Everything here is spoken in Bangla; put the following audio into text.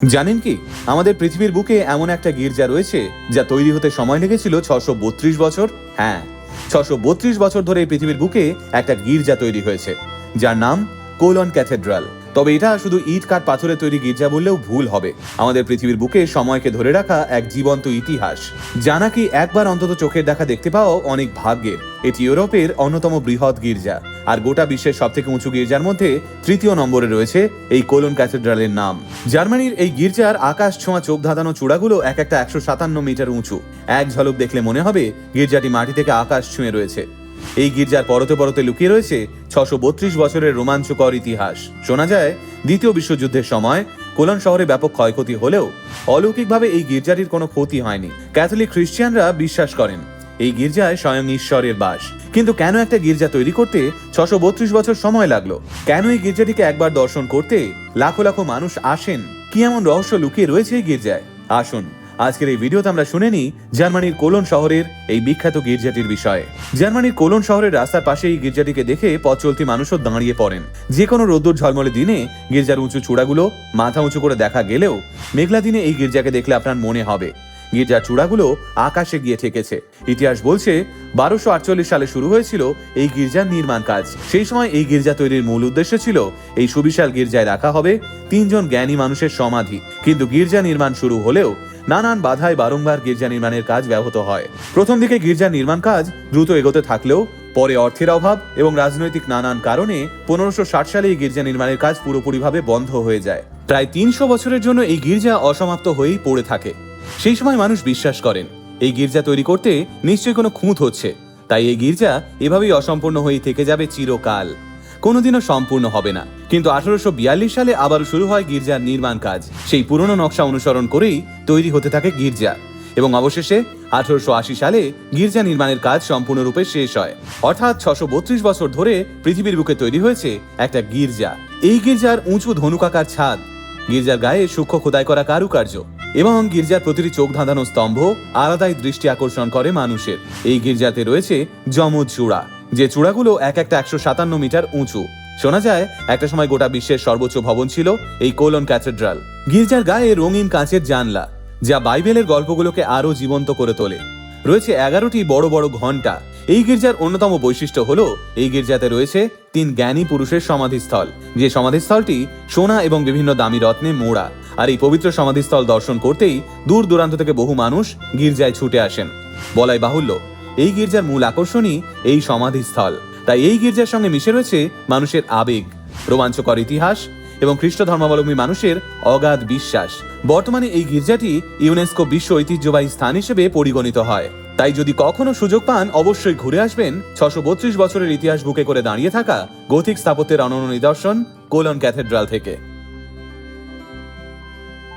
জানেন কি আমাদের পৃথিবীর বুকে এমন একটা গির্জা রয়েছে যা তৈরি হতে সময় লেগেছিল 632 বছর। হ্যাঁ, 632 বছর ধরে এই পৃথিবীর বুকে একটা গির্জা তৈরি হয়েছে যার নাম কোলন ক্যাথেড্রাল। তবে এটা শুধু ইট কাঠ পাথরে তৈরি গির্জা বললেও ভুল হবে। আমাদের পৃথিবীর বুকে সময়কে ধরে রাখা এক জীবন্ত ইতিহাস, যা নাকি একবার অন্তত চোখের দেখা দেখতে পাওয়া অনেক ভাগ্যের। এটি ইউরোপের অন্যতম বৃহৎ গির্জা, আর গোটা বিশ্বের সব থেকে উঁচু গির্জার মধ্যে তৃতীয় নম্বরে রয়েছে এই কোলন ক্যাথেড্রালের নাম। জার্মানির এই গির্জার আকাশ ছোঁয়া চোখ ধাঁধানো চূড়াগুলো এক একটা 157 মিটার উঁচু। এক ঝলক দেখলে মনে হবে গির্জাটি মাটি থেকে আকাশ ছুঁয়ে রয়েছে। এই গির্জার পরতে পরতে লুকিয়ে রয়েছে 632 বছরের রোমাঞ্চকর ইতিহাস। শোনা যায় দ্বিতীয় বিশ্বযুদ্ধের সময় কোলন শহরে ব্যাপক ক্ষয়ক্ষতি হলেও অলৌকিকভাবে এই গির্জাটির কোনো ক্ষতি হয়নি। ক্যাথলিক খ্রিস্টানরা বিশ্বাস করেন এই গির্জায় স্বয়ং ঈশ্বরের বাস। কিন্তু কেন একটা গির্জা তৈরি করতে 632 বছর সময় লাগলো? কেন এই গির্জাটিকে একবার দর্শন করতে লাখো লাখো মানুষ আসেন? কি এমন রহস্য লুকিয়ে রয়েছে এই গির্জায়? আসুন আজকের এই ভিডিওতে আমরা শুনে নিই জার্মানির কোলন শহরের এই বিখ্যাত গির্জাটির বিষয়ে। জার্মানির কোলন শহরের রাস্তার পাশে এই গির্জাটিকে দেখে পথ চলতি মানুষও দাঁড়িয়ে পড়েন। যে কোনো রোদ্দুর ঝলমলে দিনে গির্জার উঁচু চূড়াগুলো মাথা উঁচু করে দেখা গেলেও মেঘলা দিনে এই গির্জাকে দেখলে আপনার মনে হবে গির্জার চূড়াগুলো আকাশে গিয়ে ঠেকেছে। ইতিহাস বলছে 1248 সালে শুরু হয়েছিল এই গির্জার নির্মাণ কাজ। সেই সময় এই গির্জা তৈরির মূল উদ্দেশ্য ছিল এই সুবিশাল গির্জায় রাখা হবে 3 জন জ্ঞানী মানুষের সমাধি। কিন্তু গির্জা নির্মাণ শুরু হলেও নানান বাধায় বারংবার গির্জা নির্মাণের কাজ ব্যাহত হয়। প্রথম দিকে গির্জা নির্মাণ কাজ দ্রুত এগোতে থাকলেও পরে অর্থের অভাব এবং রাজনৈতিক নানান কারণে 1560 সালে এই গির্জা নির্মাণের কাজ পুরোপুরিভাবে বন্ধ হয়ে যায়। প্রায় 300 বছরের জন্য এই গির্জা অসমাপ্ত হয়েই পড়ে থাকে। সেই সময় মানুষ বিশ্বাস করেন এই গির্জা তৈরি করতে নিশ্চয়ই কোনো খুঁত হচ্ছে, তাই এই গির্জা এভাবেই অসম্পূর্ণ হয়ে থেকে যাবে চিরকাল, কোনোদিনও সম্পূর্ণ হবে না। কিন্তু 1842 সালে আবারও শুরু হয় গির্জার নির্মাণ কাজ। সেই পুরনো নকশা অনুসরণ করেই তৈরি হতে থাকে গির্জা এবং অবশেষে 1880 সালে গির্জা নির্মাণের কাজ সম্পূর্ণরূপে শেষ হয়। অর্থাৎ 632 বছর ধরে পৃথিবীর বুকে তৈরি হয়েছে একটা গির্জা। এই গির্জার উঁচু ধনুকাকার ছাদ, গির্জার গায়ে সূক্ষ্ম খোদাই করা কারুকার্য এবং গির্জার প্রতিটি চোখ ধাঁধানো স্তম্ভ আলাদাই দৃষ্টি আকর্ষণ করে মানুষের। এই গির্জাতে রয়েছে যমজ চূড়া, যে চূড়াগুলো এক একটা 157 মিটার উঁচু। শোনা যায় একটা সময় গোটা বিশ্বের সর্বোচ্চ ভবন ছিল এই কোলন ক্যাথেড্রাল। গির্জার গায়ে রঙিন কাঁচের জানলা, যা বাইবেলের গল্পগুলোকে আরো জীবন্ত করে তোলে। রয়েছে 11টি বড় বড় ঘণ্টা। এই গির্জার অন্যতম বৈশিষ্ট্য হলো এই গির্জাতে রয়েছে 3 জ্ঞানী পুরুষের সমাধিস্থল, যে সমাধিস্থলটি সোনা এবং বিভিন্ন দামি রত্নে মোড়া। আর এই পবিত্র সমাধিস্থল দর্শন করতেই দূর দূরান্ত থেকে বহু মানুষ গির্জায় ছুটে আসেন। বলাই বাহুল্য এই গির্জার মূল আকর্ষণই এই সমাধিস্থল। তাই এই গির্জার সঙ্গে মিশে রয়েছে মানুষের আবেগ, রোমাঞ্চকর ইতিহাস এবং খ্রিস্ট ধর্মাবলম্বী মানুষের অগাধ বিশ্বাস। বর্তমানে এই গির্জাটি ইউনেস্কো বিশ্ব ঐতিহ্যবাহী স্থান হিসেবে পরিগণিত হয়। তাই যদি কখনো সুযোগ পান অবশ্যই ঘুরে আসবেন 632 বছরের ইতিহাস বুকে করে দাঁড়িয়ে থাকা গথিক স্থাপত্যের অনন্য নিদর্শন কোলন ক্যাথেড্রাল থেকে।